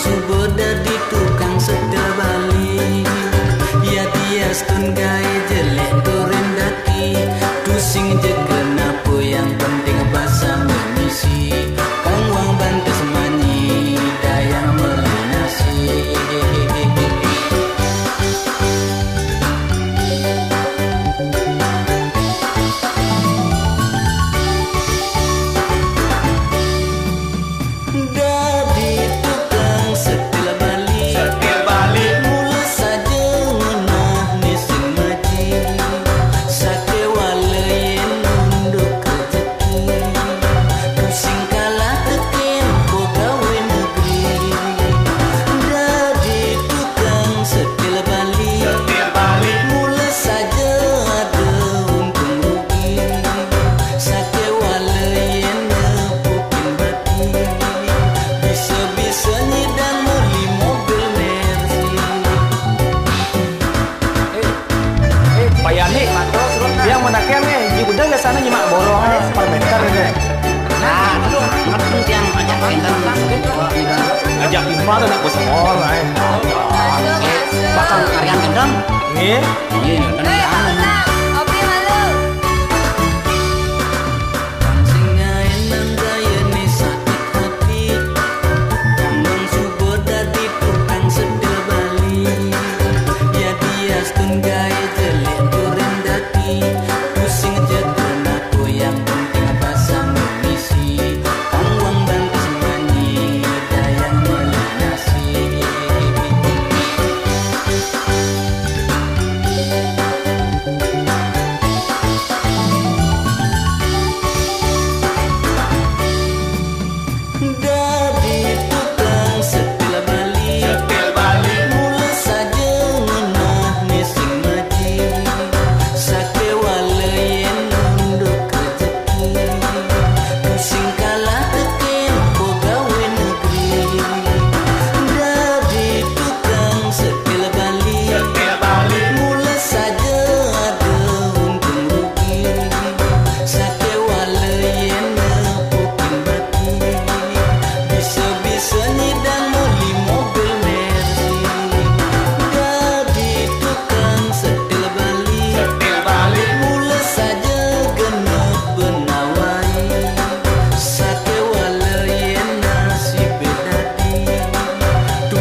subuh dadi tukang setel Bali. Ya tias tun gawe jelek goreng daki. Tusing je kenapa yang penting bahasa mengisi. Kang wang bantes manyi dayang melinasi. Yang mendakian nih, udah nggak sana nyimak borong per meter gitu. Nah, itu ngerti yang ajak pintar Ajak gimana nak bos sekolah? bakal karyan gendong. Iya. Iya,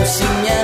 Pusingnya